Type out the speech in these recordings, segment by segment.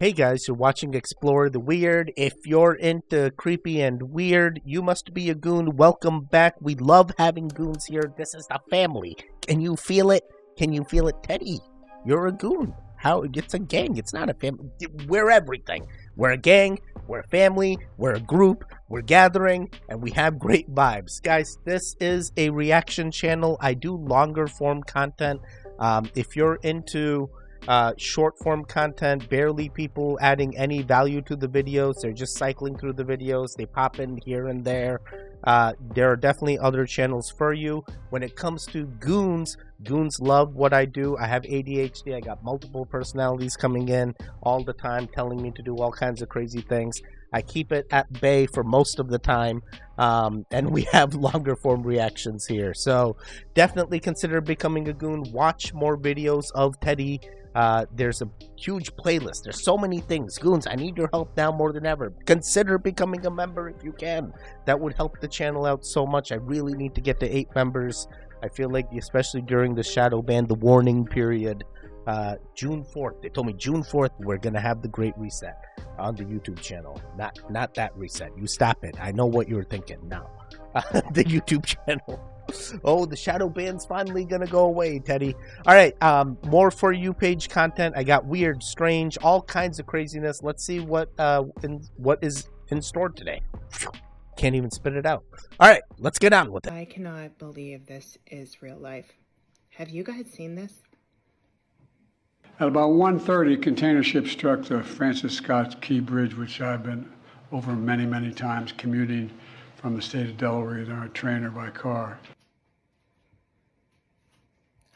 Hey guys, you're watching Explore the Weird. If you're into creepy and weird, you must be a goon. Welcome back. We love having goons here. This is the family. Can you feel it? Can you feel it, Teddy? You're a goon. How? It's a gang. It's not a family. We're everything. We're a gang. We're a family. We're a group. We're gathering, and we have great vibes. Guys, this is a reaction channel. I do longer form content. If you're into short form content, barely people adding any value to the videos, they're just cycling through the videos, they pop in here and there, there are definitely other channels for you. When it comes to goons love what I do. I have ADHD. I got multiple personalities coming in all the time telling me to do all kinds of crazy things. I keep it at bay for most of the time, and we have longer form reactions here, so definitely consider becoming a goon. Watch more videos of Teddy. There's a huge playlist. There's so many things. Goons, I need your help now more than ever. Consider becoming a member if you can. That would help the channel out so much. I really need to get to 8 members. I feel like, especially during the shadow ban, the warning period, June 4th. They told me June 4th we're gonna have the great reset on the YouTube channel. Not that reset. You stop it. I know what you were thinking now. The YouTube channel. Oh, the shadow ban's finally gonna go away, Teddy. All right, more For You page content. I got weird, strange, all kinds of craziness. Let's see what is in store today. Can't even spit it out. All right, let's get on with it. I cannot believe this is real life. Have you guys seen this? At about 1:30, a container ship struck the Francis Scott Key Bridge, which I've been over many, many times commuting from the state of Delaware in our train or by car.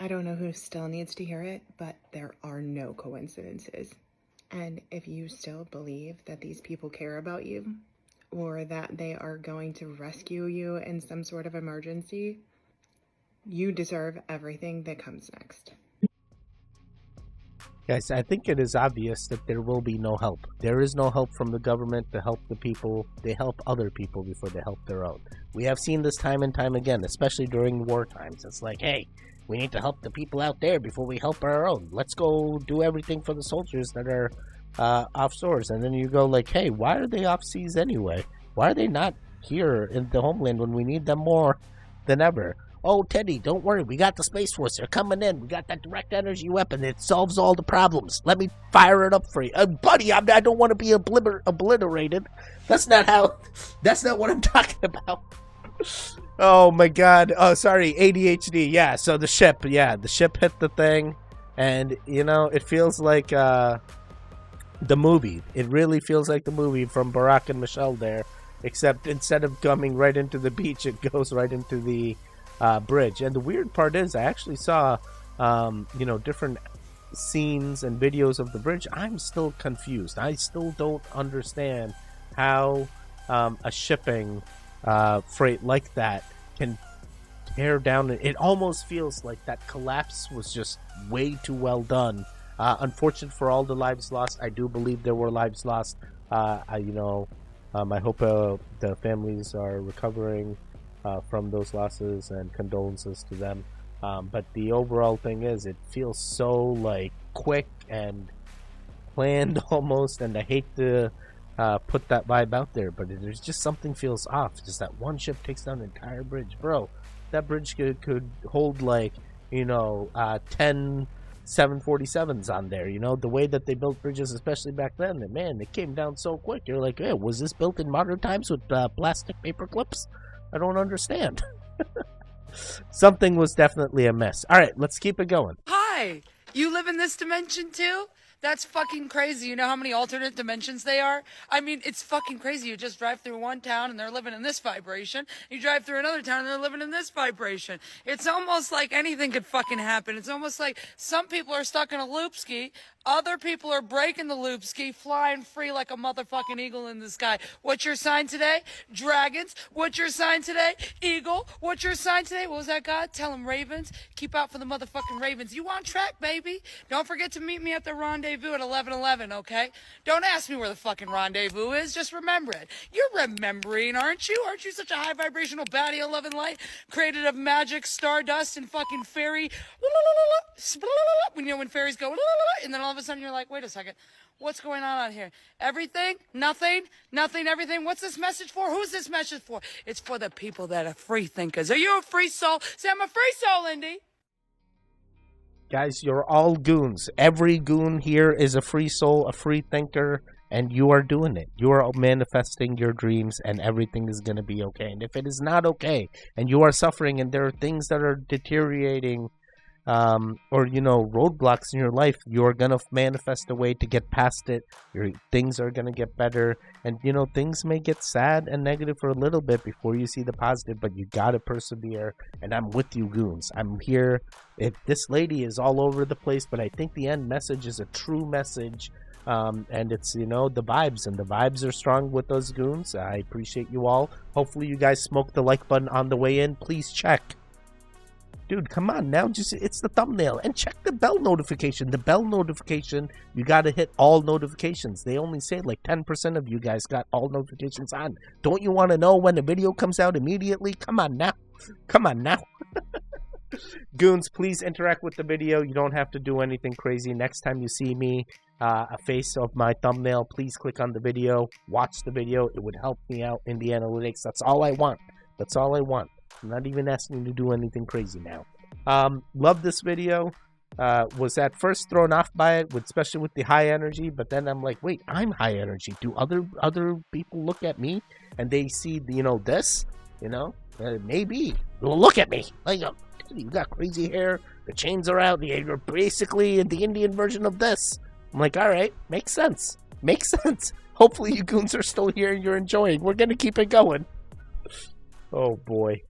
I don't know who still needs to hear it, but there are no coincidences. And if you still believe that these people care about you, or that they are going to rescue you in some sort of emergency, you deserve everything that comes next. Guys, I think it is obvious that there will be no help. There is no help from the government to help the people. They help other people before they help their own. We have seen this time and time again, especially during war times. It's like, hey, we need to help the people out there before we help our own. Let's go do everything for the soldiers that are offshores. And then you go like, hey, why are they off seas anyway? Why are they not here in the homeland when we need them more than ever? Oh, Teddy, don't worry. We got the Space Force. They're coming in. We got that direct energy weapon. It solves all the problems. Let me fire it up for you. Buddy, I don't want to be obliterated. That's not what I'm talking about. Oh, my God. Oh, sorry. ADHD. Yeah, so the ship hit the thing. And, you know, it feels like the movie. It really feels like the movie from Barack and Michelle there. Except instead of coming right into the beach, it goes right into the bridge. And the weird part is I actually saw you know, different scenes and videos of the bridge. I'm still confused. I still don't understand how a shipping freight like that can tear down. It almost feels like that collapse was just way too well done. Unfortunate for all the lives lost. I do believe there were lives lost. I hope the families are recovering from those losses, and condolences to them. But the overall thing is, it feels so like quick and planned almost, and I hate to put that vibe out there, but there's just something feels off. Just that one ship takes down the entire bridge. Bro, that bridge could hold like, you know, 10 747s on there. You know, the way that they built bridges, especially back then, and man, it came down so quick. You're like, hey, was this built in modern times with plastic paper clips? I don't understand. Something was definitely amiss. All right, let's keep it going. Hi, you live in this dimension too? That's fucking crazy. You know how many alternate dimensions they are? I mean, it's fucking crazy. You just drive through one town and they're living in this vibration. You drive through another town and they're living in this vibration. It's almost like anything could fucking happen. It's almost like some people are stuck in a loop ski. Other people are breaking the loop ski, flying free like a motherfucking eagle in the sky. What's your sign today? Dragons. What's your sign today? Eagle. What's your sign today? What was that, God? Tell them ravens. Keep out for the motherfucking ravens. You on track, baby. Don't forget to meet me at the rendezvous at 11:11, okay? Don't ask me where the fucking rendezvous is. Just remember it. You're remembering, aren't you? Aren't you such a high vibrational baddie of love and light, created of magic, stardust, and fucking fairy? When you know when fairies go, and then all of a sudden you're like, wait a second, What's going on out here? Everything? Nothing? Nothing? Everything? What's this message for? Who's this message for? It's for the people that are free thinkers. Are you a free soul? Say, I'm a free soul, Indy. Guys, you're all goons. Every goon here is a free soul, a free thinker, and you are doing it. You are manifesting your dreams, and everything is going to be okay. And if it is not okay, and you are suffering, and there are things that are deteriorating, or, you know, roadblocks in your life, you're going to manifest a way to get past it. Things are going to get better. And, you know, things may get sad and negative for a little bit before you see the positive, but you got to persevere. And I'm with you, goons. I'm here. If this lady is all over the place, but I think the end message is a true message. And it's, you know, the vibes, and the vibes are strong with those goons. I appreciate you all. Hopefully you guys smoke the like button on the way in. Please check. Dude, come on now, it's the thumbnail, and check the bell notification. The bell notification, you gotta hit all notifications. They only say like 10% of you guys got all notifications on. Don't you want to know when the video comes out immediately? Come on now. Goons, please interact with the video. You don't have to do anything crazy. Next time you see me, a face of my thumbnail, please click on the video, watch the video. It would help me out in the analytics. That's all I want. I'm not even asking you to do anything crazy now. Love this video. Was at first thrown off by it, especially with the high energy, but then I'm like, wait, I'm high energy. Do other people look at me and they see, you know, this? You know, maybe. Well, look at me. Like, you got crazy hair. The chains are out. You're basically the Indian version of this. I'm like, all right, makes sense. Hopefully you goons are still here and you're enjoying. We're gonna keep it going. Oh boy.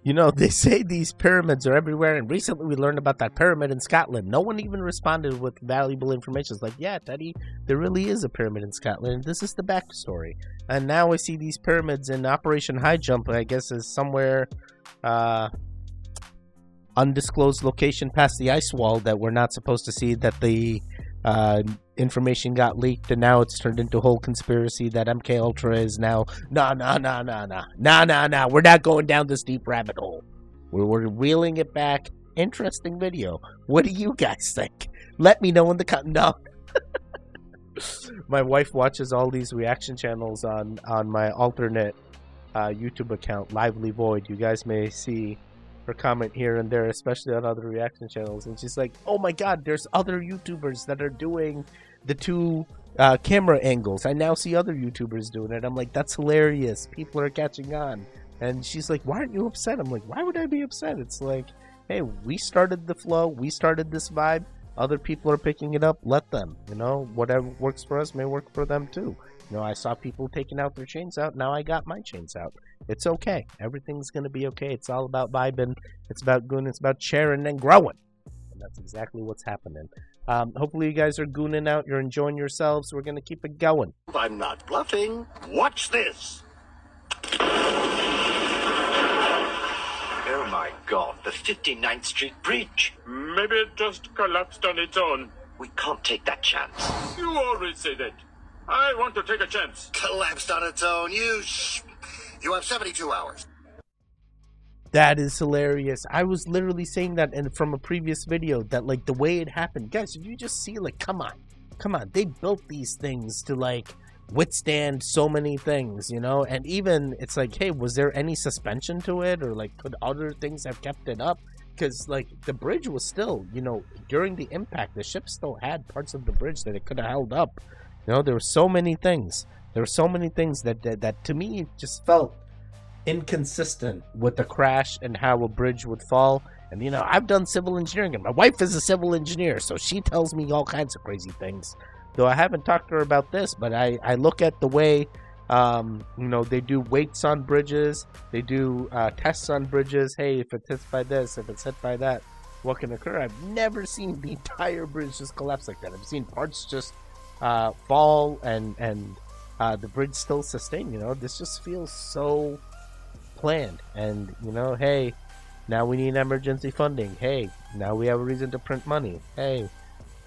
You know, they say these pyramids are everywhere, and recently we learned about that pyramid in Scotland. No one even responded with valuable information. It's like, yeah, Teddy, there really is a pyramid in Scotland, and this is the backstory. And now I see these pyramids in Operation High Jump, I guess is somewhere undisclosed location past the ice wall that we're not supposed to see, that the information got leaked, and now it's turned into a whole conspiracy that MK Ultra is now nah, we're not going down this deep rabbit hole. We're reeling it back. Interesting video. What do you guys think? Let me know in the no. My wife watches all these reaction channels on my alternate YouTube account, Lively Void. You guys may see her comment here and there, especially on other reaction channels, and she's like, oh my god, there's other YouTubers that are doing the two camera angles. I now see other YouTubers doing it. I'm like, that's hilarious. People are catching on. And she's like, why aren't you upset? I'm like, why would I be upset? It's like, hey, we started the flow, we started this vibe, other people are picking it up, let them. You know, whatever works for us may work for them too. You know, I saw people taking out their chains out, now I got my chains out. It's okay. Everything's going to be okay. It's all about vibing. It's about gooning. It's about sharing and growing. And that's exactly what's happening. Hopefully you guys are gooning out. You're enjoying yourselves. We're going to keep it going. I'm not bluffing. Watch this. Oh my god, the 59th Street Bridge. Maybe it just collapsed on its own. We can't take that chance. You always say that. I want to take a chance. Collapsed on its own. You have 72 hours. That is hilarious. I was literally saying that from a previous video, that like the way it happened. Guys, if you just see, like, come on. They built these things to like withstand so many things, you know? And even it's like, hey, was there any suspension to it? Or like, could other things have kept it up? Because like the bridge was still, you know, during the impact, the ship still had parts of the bridge that it could have held up. You know, there were so many things. That to me just felt inconsistent with the crash and how a bridge would fall. And, you know, I've done civil engineering, and my wife is a civil engineer, so she tells me all kinds of crazy things. Though I haven't talked to her about this, but I look at the way, you know, they do weights on bridges. They do tests on bridges. Hey, if it's hit by this, if it's hit by that, what can occur? I've never seen the entire bridge just collapse like that. I've seen parts just fall and the bridge still sustain. You know, this just feels so planned. And, you know, hey, Now we need emergency funding. Hey, now we have a reason to print money. Hey,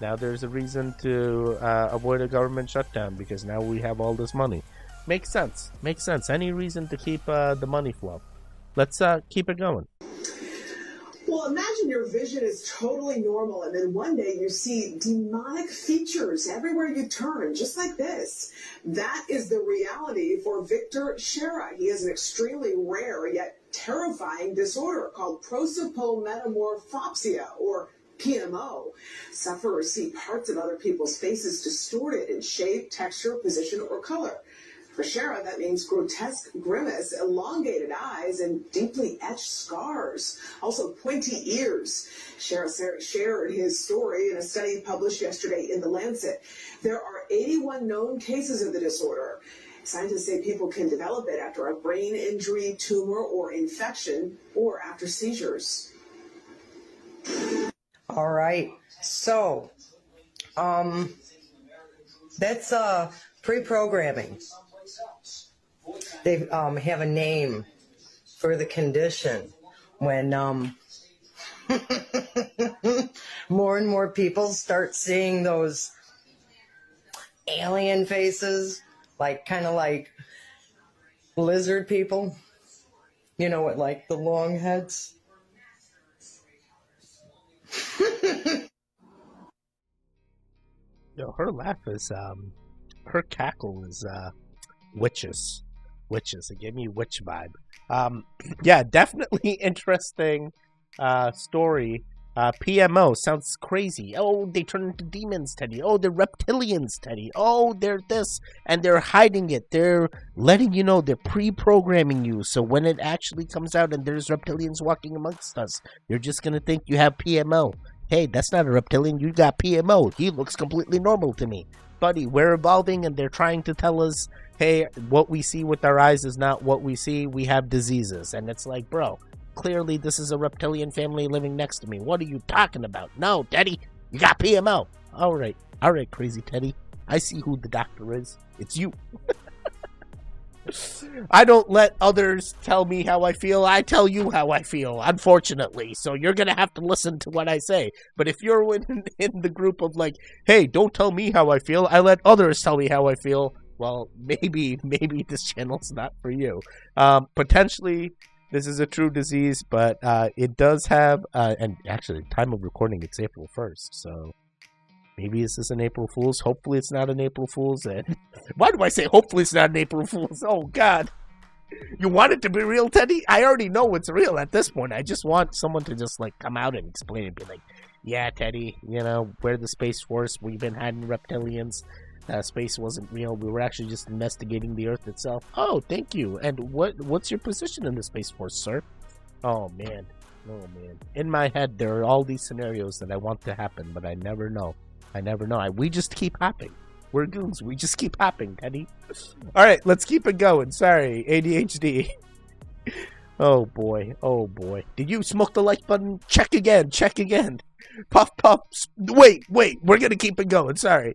now there's a reason to avoid a government shutdown because now we have all this money. Makes sense. Makes sense. Any reason to keep the money flow. Let's keep it going. Well, imagine your vision is totally normal, and then one day you see demonic features everywhere you turn, just like this. That is the reality for Victor Shera. He has an extremely rare yet terrifying disorder called prosopagnosia, or PMO. Sufferers see parts of other people's faces distorted in shape, texture, position, or color. For Shera, that means grotesque grimace, elongated eyes, and deeply etched scars. Also pointy ears. Shera shared his story in a study published yesterday in The Lancet. There are 81 known cases of the disorder. Scientists say people can develop it after a brain injury, tumor, or infection, or after seizures. All right. So, that's pre-programming. They have a name for the condition when more and more people start seeing those alien faces, like kind of like lizard people, you know, with like the long heads. Yo, her laugh is her cackle is witches. It gave me witch vibe. Yeah, definitely interesting story. PMO sounds crazy. Oh, they turn into demons, Teddy. Oh, they're reptilians, Teddy. Oh, they're this, and they're hiding it. They're letting you know, they're pre-programming you. So when it actually comes out and there's reptilians walking amongst us, you're just gonna think you have PMO. Hey, that's not a reptilian. You got PMO. He looks completely normal to me. Buddy, we're evolving and they're trying to tell us, hey, what we see with our eyes is not what we see. We have diseases. And it's like, bro, clearly this is a reptilian family living next to me. What are you talking about? No, Teddy, you got PMO. All right, crazy Teddy. I see who the doctor is. It's you. I don't let others tell me how I feel. I tell you how I feel, unfortunately. So you're going to have to listen to what I say. But if you're in the group of like, hey, don't tell me how I feel, I let others tell me how I feel, well, maybe this channel's not for you. Potentially, this is a true disease, but it does have, and actually, time of recording, it's April 1st, so maybe this is an April Fool's. Hopefully it's not an April Fool's. And why do I say hopefully it's not an April Fool's? Oh, God. You want it to be real, Teddy? I already know it's real at this point. I just want someone to just, like, come out and explain it. Be like, yeah, Teddy, you know, we're the Space Force. We've been hiding reptilians. Space wasn't real. We were actually just investigating the Earth itself. Oh, thank you. And what's your position in the Space Force, sir? Oh, man. In my head, there are all these scenarios that I want to happen, but I never know. We just keep hopping. We're goons. We just keep hopping, Teddy. All right, let's keep it going. Sorry, ADHD. Oh, boy. Did you smoke the like button? Check again. Puff. Wait. We're going to keep it going. Sorry.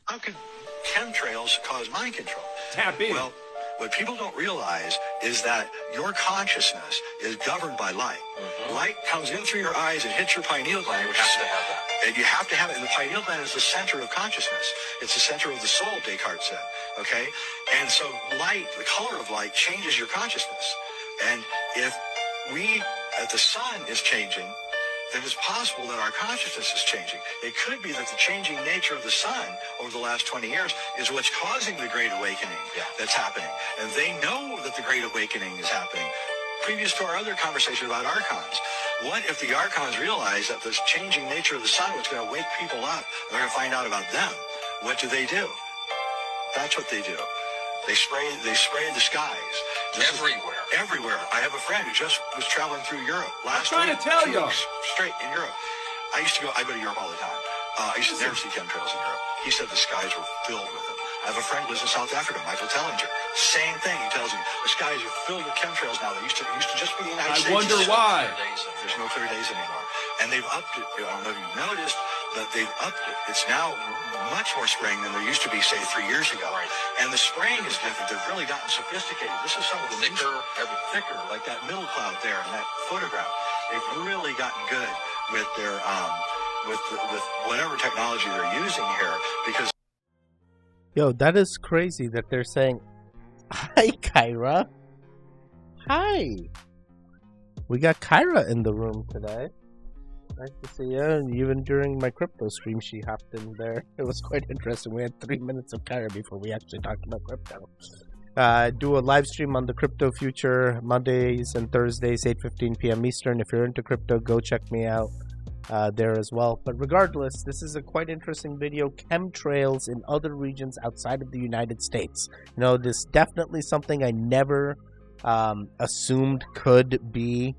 How can chemtrails cause mind control? Tap in. Well, what people don't realize is that your consciousness is governed by light. Mm-hmm. Light comes in through your eyes and hits your pineal gland, which is and you have to have it. And the pineal gland is the center of consciousness. It's the center of the soul, Descartes said. Okay? And so light, the color of light, changes your consciousness. And if the sun is changing, then it's possible that our consciousness is changing. It could be that the changing nature of the sun over the last 20 years is what's causing the Great Awakening that's happening. And they know that the Great Awakening is happening. Previous to our other conversation about archons, what if the archons realize that this changing nature of the sun was going to wake people up and they're going to find out about them? What do? That's what they do. They spray the skies. Everywhere. I have a friend who just was traveling through Europe last week. I'm trying to tell you. Straight in Europe. I go to Europe all the time. I used to never see chemtrails in Europe. He said the skies were filled with them. I have a friend who lives in South Africa, Michael Tellinger. Same thing. He tells me the skies are filled with chemtrails now. They used to just be the United States. I wonder why. There's no clear days anymore. And they've upped it. I don't know if you've noticed, but they've upped it. It's now much more spraying than there used to be, say, 3 years ago. Right. And the spraying is different. They've really gotten sophisticated. This is some of the thicker, like that middle cloud there in that photograph. They've really gotten good with their with whatever technology they're using here, because Yo, that is crazy that they're saying, "Hi, Kyra. Hi." We got Kyra in the room today. Nice to see you. And even during my crypto stream, she hopped in there. It was quite interesting. We had 3 minutes of Kyra before we actually talked about crypto. Do a live stream on the Crypto Future Mondays and Thursdays, 8:15 p.m. Eastern. If you're into crypto, go check me out there as well. But regardless, this is a quite interesting video. Chemtrails in other regions outside of the United States. You know, this is definitely something I never assumed could be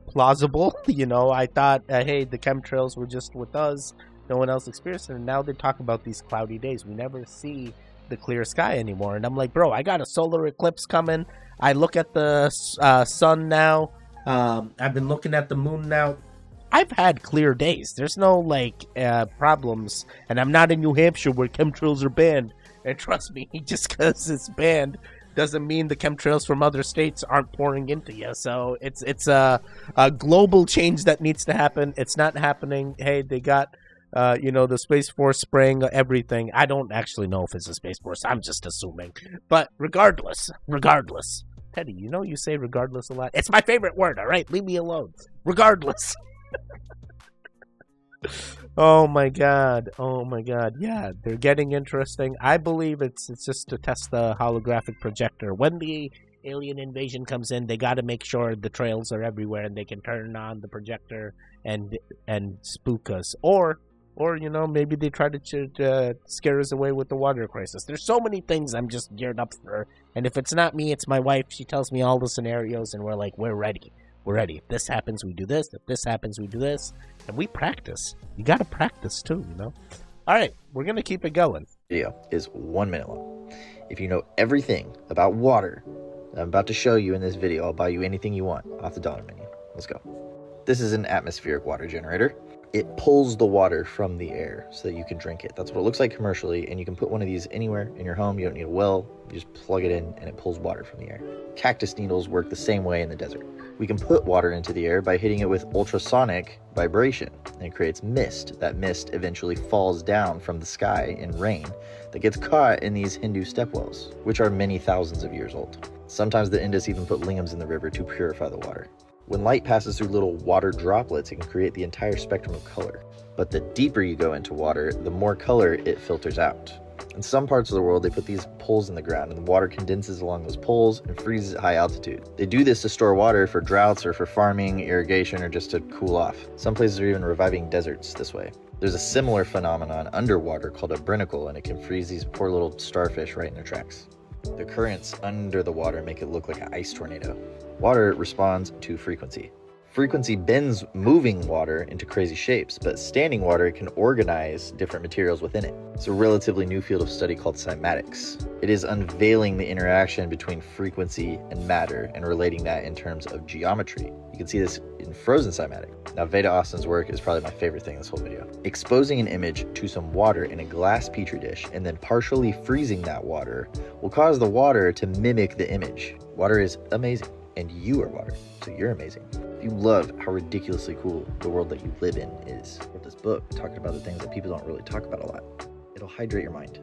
plausible. You know, I thought, hey, the chemtrails were just with us. No one else experienced it. And now they talk about these cloudy days. We never see the clear sky anymore. And I'm like, bro, I got a solar eclipse coming. I look at the sun now. I've been looking at the moon now. I've had clear days. There's no like problems. And I'm not in New Hampshire where chemtrails are banned. And trust me, just because it's banned doesn't mean the chemtrails from other states aren't pouring into you. So it's a global change that needs to happen. It's not happening. Hey, they got the Space Force spraying everything. I don't actually know if it's a Space Force. I'm just assuming. But regardless, Teddy, you know you say regardless a lot. It's my favorite word, all right? Leave me alone. Regardless. Oh my god. Yeah, they're getting interesting. I believe it's just to test the holographic projector. When the alien invasion comes in, they got to make sure the trails are everywhere and they can turn on the projector and spook us. Or maybe they try to scare us away with the water crisis. There's so many things I'm just geared up for. And if it's not me, it's my wife. She tells me all the scenarios and we're like, we're ready. We're ready. If this happens, we do this. If this happens, we do this. And we practice. You got to practice too, you know? All right, we're going to keep it going. Video is 1 minute long. If you know everything about water that I'm about to show you in this video, I'll buy you anything you want off the dollar menu. Let's go. This is an atmospheric water generator. It pulls the water from the air so that you can drink it. That's what it looks like commercially, and you can put one of these anywhere in your home. You don't need a well. You just plug it in, and it pulls water from the air. Cactus needles work the same way in the desert. We can put water into the air by hitting it with ultrasonic vibration, and it creates mist. That mist eventually falls down from the sky in rain that gets caught in these Hindu stepwells, which are many thousands of years old. Sometimes the Indus even put lingams in the river to purify the water. When light passes through little water droplets, it can create the entire spectrum of color. But the deeper you go into water, the more color it filters out. In some parts of the world, they put these poles in the ground, and the water condenses along those poles and freezes at high altitude. They do this to store water for droughts or for farming, irrigation, or just to cool off. Some places are even reviving deserts this way. There's a similar phenomenon underwater called a brinacle, and it can freeze these poor little starfish right in their tracks. The currents under the water make it look like an ice tornado. Water responds to frequency. Frequency bends moving water into crazy shapes, but standing water can organize different materials within it. It's a relatively new field of study called cymatics. It is unveiling the interaction between frequency and matter and relating that in terms of geometry. You can see this in frozen cymatic. Now, Veda Austin's work is probably my favorite thing in this whole video. Exposing an image to some water in a glass petri dish and then partially freezing that water will cause the water to mimic the image. Water is amazing, and you are water, so you're amazing. If you love how ridiculously cool the world that you live in is, I wrote this book talking about the things that people don't really talk about a lot. It'll hydrate your mind.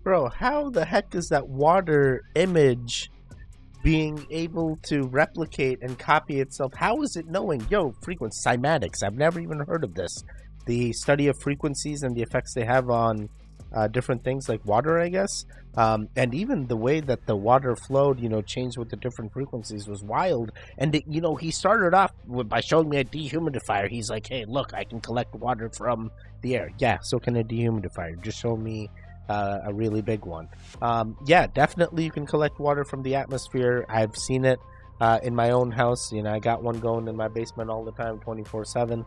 Bro, how the heck is that water image being able to replicate and copy itself? How is it knowing? Yo, frequency, cymatics. I've never even heard of this. The study of frequencies and the effects they have on different things like water, I guess. And even the way that the water flowed, changed with the different frequencies was wild. And, he started off by showing me a dehumidifier. He's like, hey, look, I can collect water from the air. Yeah, so can a dehumidifier. Just show me a really big one. Yeah, definitely you can collect water from the atmosphere. I've seen it in my own house. I got one going in my basement all the time, 24/7.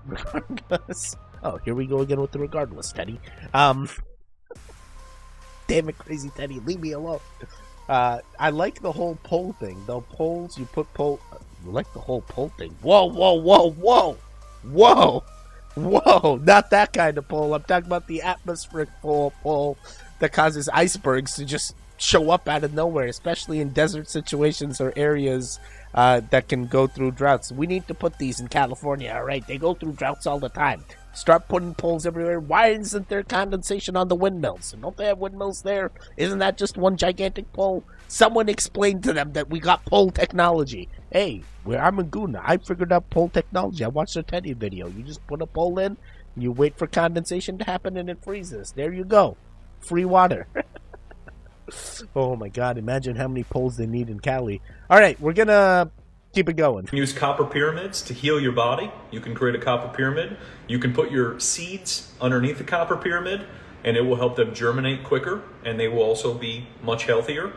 Regardless. Oh, here we go again with the regardless, Teddy. Damn it, crazy Teddy, leave me alone. I like the whole pole thing. The poles, you put pole... You like the whole pole thing. Whoa, whoa, whoa, whoa! Whoa! Whoa! Not that kind of pole. I'm talking about the atmospheric pole that causes icebergs to just show up out of nowhere, especially in desert situations or areas that can go through droughts. We need to put these in California, all right? They go through droughts all the time. Start putting poles everywhere. Why isn't there condensation on the windmills? Don't they have windmills there? Isn't that just one gigantic pole? Someone explain to them that we got pole technology. Hey, I'm a goon. I figured out pole technology. I watched a Teddy video. You just put a pole in, you wait for condensation to happen, and it freezes. There you go. Free water. Oh my God, imagine how many poles they need in Cali. All right, we're going to keep it going. Use copper pyramids to heal your body. You can create a copper pyramid. You can put your seeds underneath the copper pyramid, and it will help them germinate quicker, and they will also be much healthier.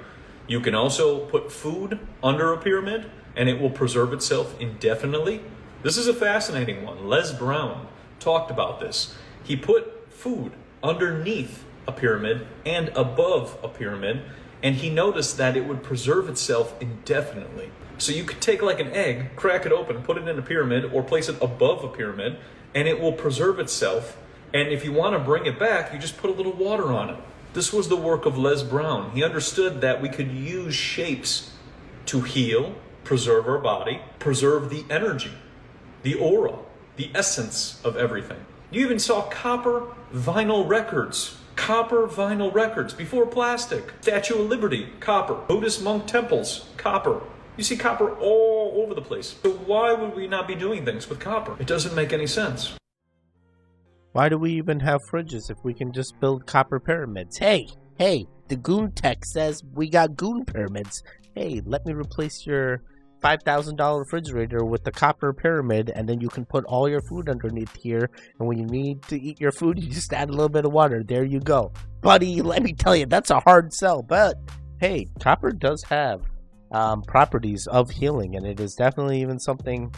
You can also put food under a pyramid, and it will preserve itself indefinitely. This is a fascinating one. Les Brown talked about this. He put food underneath a pyramid and above a pyramid, and he noticed that it would preserve itself indefinitely. So you could take like an egg, crack it open, put it in a pyramid, or place it above a pyramid, and it will preserve itself. And if you want to bring it back, you just put a little water on it. This was the work of Les Brown. He understood that we could use shapes to heal, preserve our body, preserve the energy, the aura, the essence of everything. You even saw copper vinyl records. Copper vinyl records before plastic. Statue of Liberty, copper. Buddhist monk temples, copper. You see copper all over the place. So why would we not be doing things with copper? It doesn't make any sense. Why do we even have fridges if we can just build copper pyramids? Hey, the Goon Tech says we got Goon pyramids. Hey, let me replace your $5,000 refrigerator with the copper pyramid, and then you can put all your food underneath here, and when you need to eat your food, you just add a little bit of water. There you go. Buddy, let me tell you, that's a hard sell, but hey, copper does have properties of healing, and it is definitely even something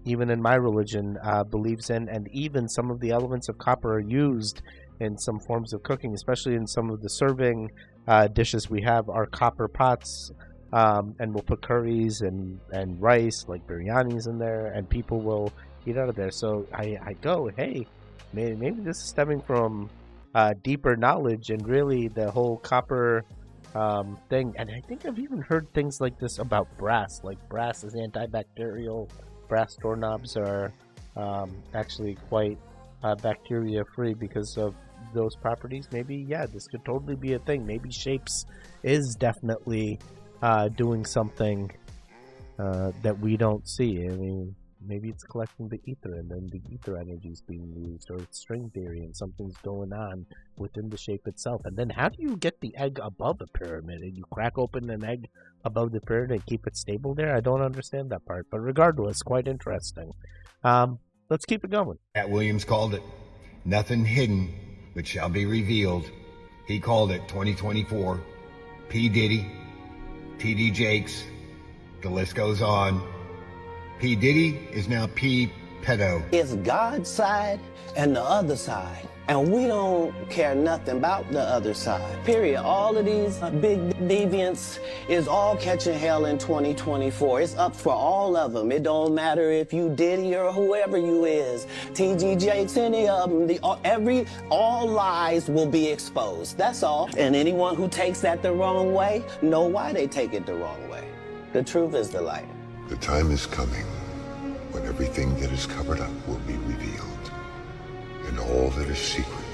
even in my religion believes in, and even some of the elements of copper are used in some forms of cooking, especially in some of the serving dishes we have are copper pots, and we'll put curries and rice like biryanis in there, and people will eat out of there. So I go, hey, maybe this is stemming from deeper knowledge and really the whole copper thing. And I think I've even heard things like this about brass, like brass is antibacterial. Brass doorknobs are actually quite bacteria free because of those properties. Maybe, yeah, this could totally be a thing. Maybe shapes is definitely doing something that we don't see. I mean, maybe it's collecting the ether, and then the ether energy is being used, or it's string theory, and something's going on within the shape itself. And then how do you get the egg above a pyramid? And you crack open an egg above the pyramid and keep it stable there? I don't understand that part, but regardless, quite interesting. Let's keep it going. Pat Williams called it, "Nothing hidden but shall be revealed." He called it 2024. P. Diddy, T.D. Jakes, the list goes on. P. Diddy is now P. Pedo. It's God's side and the other side. And we don't care nothing about the other side. Period. All of these big deviants is all catching hell in 2024. It's up for all of them. It don't matter if you Diddy or whoever you is. T.G. Jakes, any of them. All lies will be exposed. That's all. And anyone who takes that the wrong way, know why they take it the wrong way. The truth is the light. The time is coming when everything that is covered up will be revealed, and all that is secret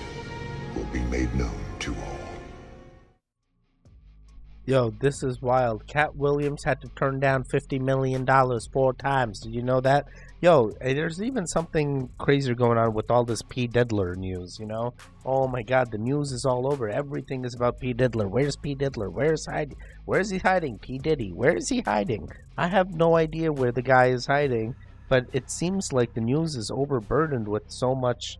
will be made known to all. Yo, this is wild. Cat Williams had to turn down $50 million 4 times. Did you know that? Yo, there's even something crazier going on with all this P. Diddler news, you know? Oh my God, the news is all over. Everything is about P. Diddler. Where's P. Diddler? Where's he hiding? P. Diddy, where is he hiding? I have no idea where the guy is hiding, but it seems like the news is overburdened with so much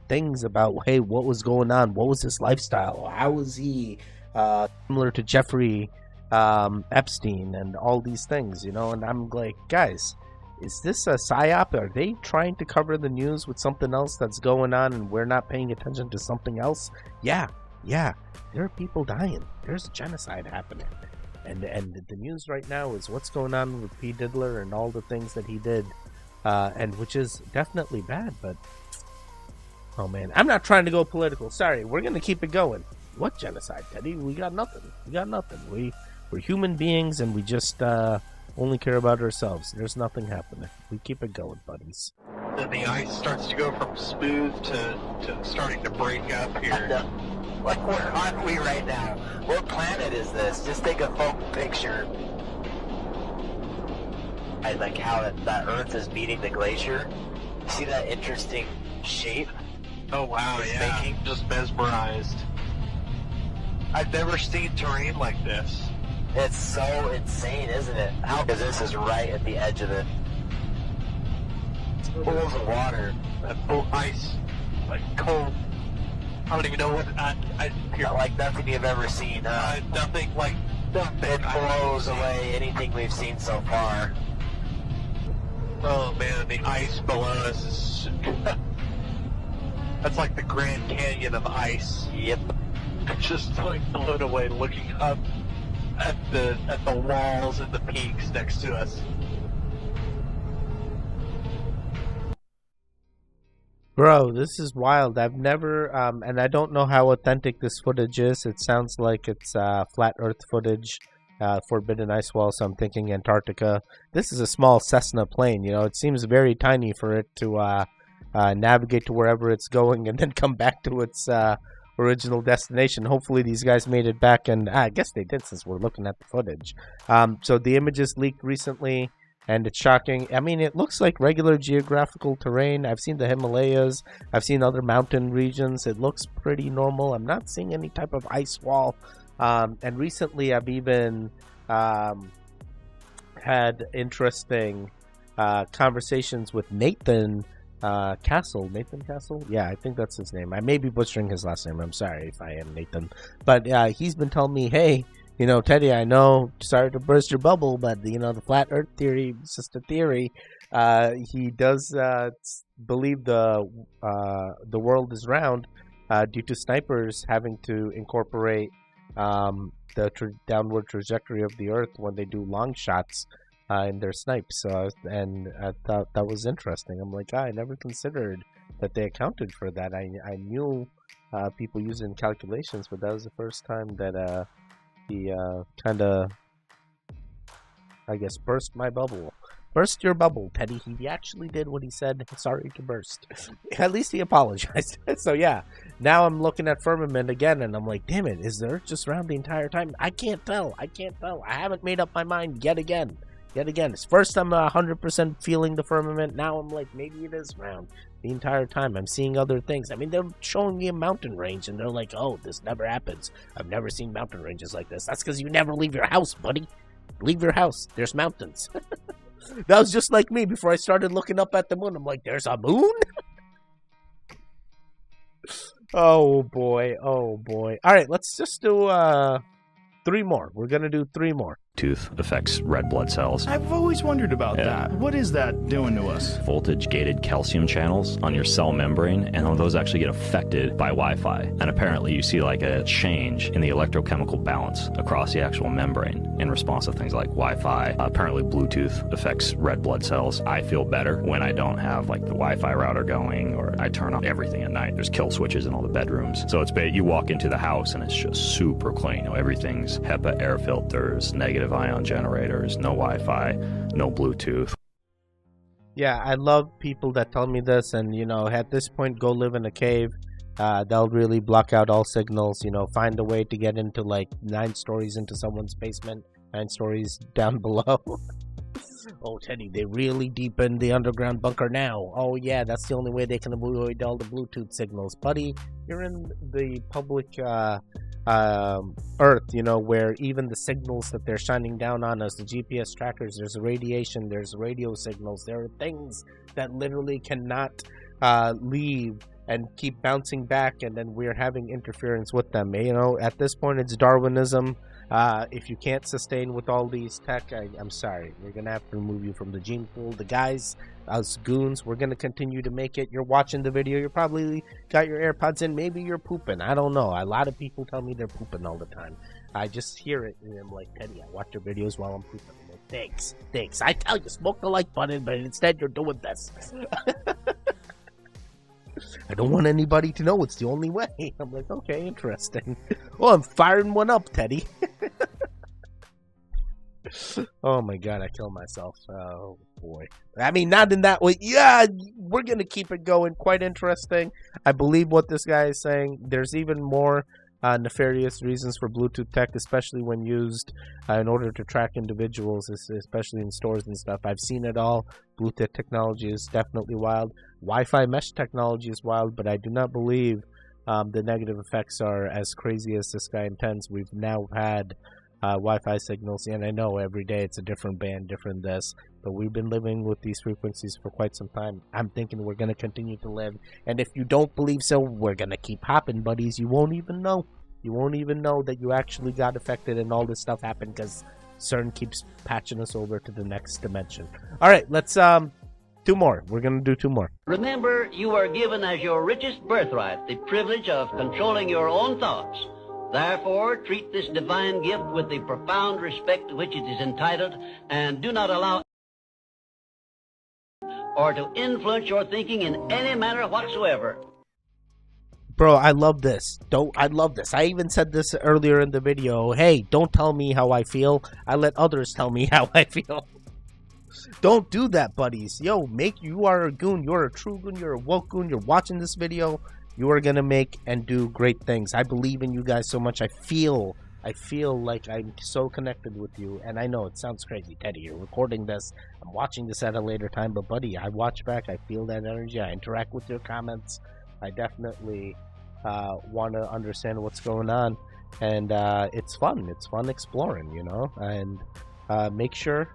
things about, hey, what was going on? What was his lifestyle? How was he similar to Jeffrey Epstein and all these things, you know? And I'm like, guys, is this a psyop? Are they trying to cover the news with something else that's going on and we're not paying attention to something else? Yeah, there are people dying. There's genocide happening. And the news right now is what's going on with P. Diddler and all the things that he did, and which is definitely bad, but oh man, I'm not trying to go political. Sorry, we're going to keep it going. What genocide, Teddy? We got nothing. We're human beings, and we just only care about ourselves. There's nothing happening. We keep it going, buddies. Then the ice starts to go from smooth to starting to break up here. Like, where are we right now? What planet is this? Just take a photo picture. I like how that Earth is meeting the glacier. See that interesting shape? Oh wow, it's yeah. making? Just mesmerized. I've never seen terrain like this. It's so insane, isn't it? How? Because this is right at the edge of it. Pools of water. Oh, ice. Like cold. I don't even know what like nothing you've ever seen, huh? Nothing like it blows away anything we've seen so far. Oh man, the ice below us is that's like the Grand Canyon of ice. Yep. Just like blown away looking up at the walls and the peaks next to us. Bro, this is wild. I've never, and I don't know how authentic this footage is. It sounds like it's flat Earth footage, Forbidden Ice Wall, so I'm thinking Antarctica. This is a small Cessna plane, you know. It seems very tiny for it to navigate to wherever it's going and then come back to its original destination. Hopefully these guys made it back, and I guess they did since we're looking at the footage. So the images leaked recently. And it's shocking. I mean, it looks like regular geographical terrain. I've seen the Himalayas. I've seen other mountain regions. It looks pretty normal. I'm not seeing any type of ice wall. And recently, I've even had interesting conversations with Nathan Castle. Nathan Castle? Yeah, I think that's his name. I may be butchering his last name. I'm sorry if I am Nathan. But he's been telling me, hey, you know, Teddy, I know, sorry to burst your bubble, but, you know, the flat earth theory is just a theory. He does believe the world is round due to snipers having to incorporate the downward trajectory of the earth when they do long shots in their snipes. And I thought that was interesting. I'm like, I never considered that they accounted for that. I knew people using calculations, but that was the first time that he kind of, I guess, burst my bubble. Burst your bubble, Teddy. He actually did what he said. Sorry to burst. At least he apologized. So yeah, now I'm looking at firmament again, and I'm like, damn it, is the Earth just round the entire time? I can't tell. I haven't made up my mind yet again. It's first I'm 100% feeling the firmament. Now I'm like, maybe it is round the entire time. I'm seeing other things. I mean, they're showing me a mountain range, and they're like, oh, this never happens. I've never seen mountain ranges like this. That's because you never leave your house, buddy. Leave your house. There's mountains. That was just like me before I started looking up at the moon. I'm like, there's a moon? Oh, boy. All right, let's just do 3 more. We're going to do 3 more. Tooth affects red blood cells. I've always wondered about that. What is that doing to us? Voltage-gated calcium channels on your cell membrane, and those actually get affected by Wi-Fi. And apparently you see like a change in the electrochemical balance across the actual membrane in response to things like Wi-Fi. Apparently Bluetooth affects red blood cells. I feel better when I don't have like the Wi-Fi router going, or I turn off everything at night. There's kill switches in all the bedrooms. So it's you walk into the house and it's just super clean. You know, everything's HEPA air filters, negative ion generators, no Wi-Fi, no Bluetooth. Yeah, I love people that tell me this, and you know, at this point, go live in a cave. They'll really block out all signals. You know, find a way to get into like 9 stories into someone's basement, 9 stories down below. Oh, Teddy, they really deepened the underground bunker now. Oh yeah, that's the only way they can avoid all the Bluetooth signals, buddy. You're in the public Earth, you know, where even the signals that they're shining down on us, the GPS trackers, there's radiation, there's radio signals, there are things that literally cannot leave and keep bouncing back, and then we're having interference with them. You know, at this point, it's Darwinism. If you can't sustain with all these tech, I'm sorry. We're going to have to remove you from the gene pool. The guys, us goons, we're going to continue to make it. You're watching the video. You're probably got your AirPods in. Maybe you're pooping. I don't know. A lot of people tell me they're pooping all the time. I just hear it, and I'm like, Teddy, I watch your videos while I'm pooping. I'm like, thanks. I tell you, smoke the like button, but instead you're doing this. I don't want anybody to know. It's the only way. I'm like, okay, interesting. Well, I'm firing one up, Teddy. Oh my god, I killed myself. Oh boy. I mean, not in that way. Yeah, we're gonna keep it going. Quite interesting. I believe what this guy is saying. There's even more nefarious reasons for Bluetooth tech, especially when used in order to track individuals, especially in stores and stuff. I've seen it all. Bluetooth technology is definitely wild. Wi-Fi mesh technology is wild, but I do not believe the negative effects are as crazy as this guy intends. We've now had Wi-Fi signals, and I know every day it's a different band, different this, but we've been living with these frequencies for quite some time. I'm thinking we're going to continue to live, and if you don't believe so, we're going to keep hopping, buddies. You won't even know. You won't even know that you actually got affected and all this stuff happened because CERN keeps patching us over to the next dimension. All right, let's two more. We're going to do two more. Remember, you are given as your richest birthright the privilege of controlling your own thoughts. Therefore, treat this divine gift with the profound respect to which it is entitled, and do not allow or to influence your thinking in any manner whatsoever. Bro, I love this. I love this. I even said this earlier in the video. Hey, don't tell me how I feel. I let others tell me how I feel. Don't do that, buddies. Yo, you are a goon. You're a true goon. You're a woke goon. You're watching this video. You are going to make and do great things. I believe in you guys so much. I feel like I'm so connected with you. And I know it sounds crazy, Teddy. You're recording this. I'm watching this at a later time. But, buddy, I watch back. I feel that energy. I interact with your comments. I definitely want to understand what's going on. And it's fun. It's fun exploring, you know. And make sure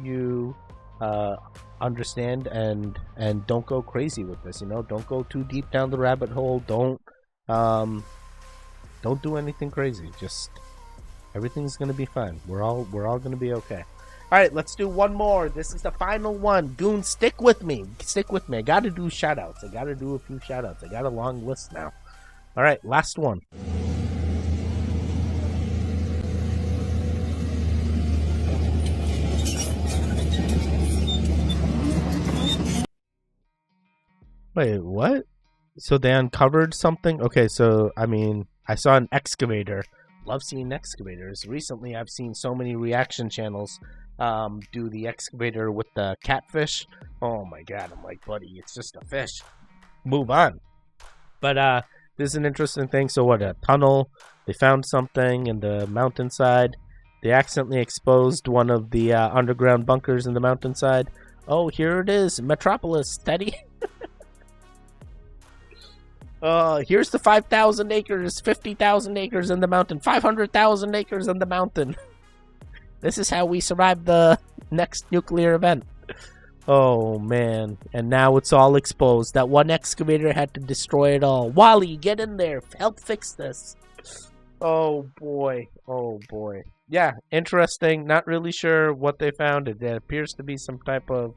you understand and don't go crazy with this, you know. Don't go too deep down the rabbit hole. Don't do anything crazy. Just everything's gonna be fine. We're all gonna be okay. All right, let's do one more. This is the final one. Goon, stick with me. I gotta do shout outs. I gotta do a few shout outs. I got a long list now. All right, last one. Wait, what? So they uncovered something? Okay, so, I mean, I saw an excavator. Love seeing excavators. Recently, I've seen so many reaction channels do the excavator with the catfish. Oh my god, I'm like, buddy, it's just a fish. Move on. But, this is an interesting thing. So what, a tunnel? They found something in the mountainside. They accidentally exposed one of the underground bunkers in the mountainside. Oh, here it is. Metropolis, steady. Here's the 5,000 acres, 50,000 acres in the mountain, 500,000 acres in the mountain. This is how we survived the next nuclear event. Oh, man. And now it's all exposed. That one excavator had to destroy it all. Wally, get in there. Help fix this. Oh, boy. Oh, boy. Yeah, interesting. Not really sure what they found. It appears to be some type of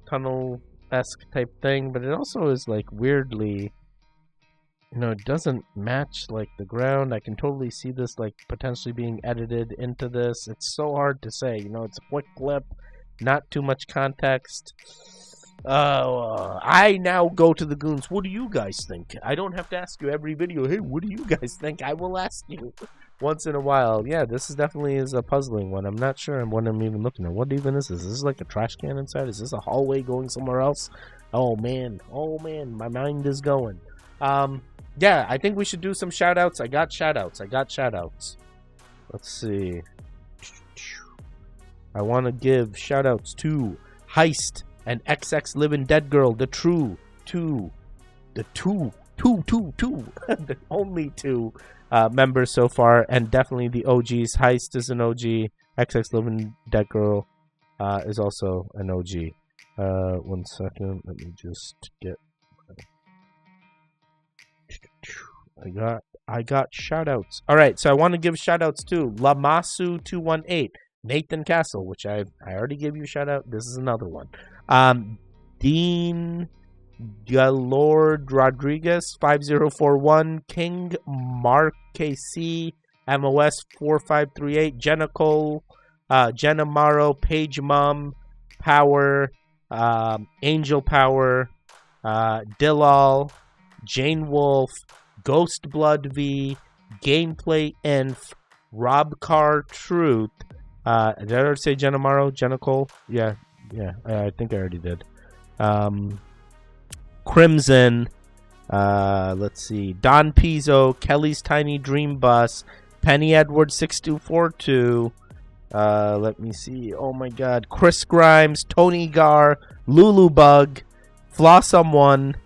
tunnel-esque type thing, but it also is, like, weirdly... You know, it doesn't match, like, the ground. I can totally see this, like, potentially being edited into this. It's so hard to say. You know, it's a quick clip, not too much context. I now go to the goons. What do you guys think? I don't have to ask you every video, hey, what do you guys think? I will ask you once in a while. Yeah, this is definitely a puzzling one. I'm not sure what I'm even looking at. What even is this? Is this like a trash can inside? Is this a hallway going somewhere else? Oh, man. Oh, man. My mind is going. Yeah, I think we should do some shout-outs. I got shout-outs. Let's see. I want to give shout-outs to Heist and XX Living Dead Girl, the only two members so far, and definitely the OGs. Heist is an OG. XX Living Dead Girl is also an OG. 1 second. Let me just get... I got shoutouts. All right, so I want to give shoutouts to Lamasu218, Nathan Castle, which I already gave you a shout out. This is another one. Dean Galord Rodriguez 5041, King Mark KC, MOS 4538, Jenna Cole, Jenna Morrow, Paige Mom, Power, Angel Power, Dillal, Jane Wolf, Ghost Blood V, Gameplay Inf, Rob Carr Truth, Did I already say Jenna Morrow? Jenna Cole? Yeah. I think I already did. Crimson. Let's see. Don Pizzo, Kelly's Tiny Dream Bus, Penny Edwards 6242. Let me see. Oh my God. Chris Grimes, Tony Gar, Lulu Bug, Flossum One.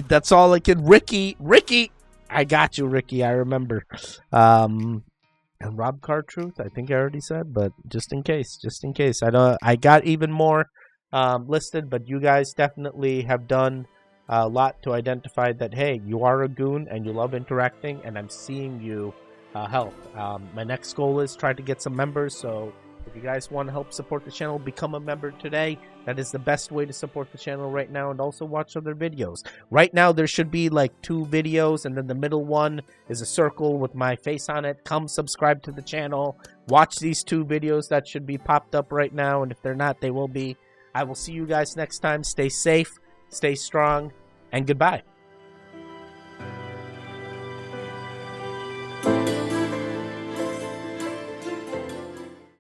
That's all I can. Ricky. I got you, Ricky. I remember. And Rob Cartruth, I think I already said, but just in case. I got even more listed, but you guys definitely have done a lot to identify that, hey, you are a goon and you love interacting, and I'm seeing you help. My next goal is try to get some members, so if you guys want to help support the channel, become a member today. That is the best way to support the channel right now, and also watch other videos. Right now, there should be like 2 videos, and then the middle one is a circle with my face on it. Come subscribe to the channel. Watch these 2 videos that should be popped up right now, and if they're not, they will be. I will see you guys next time. Stay safe, stay strong, and goodbye.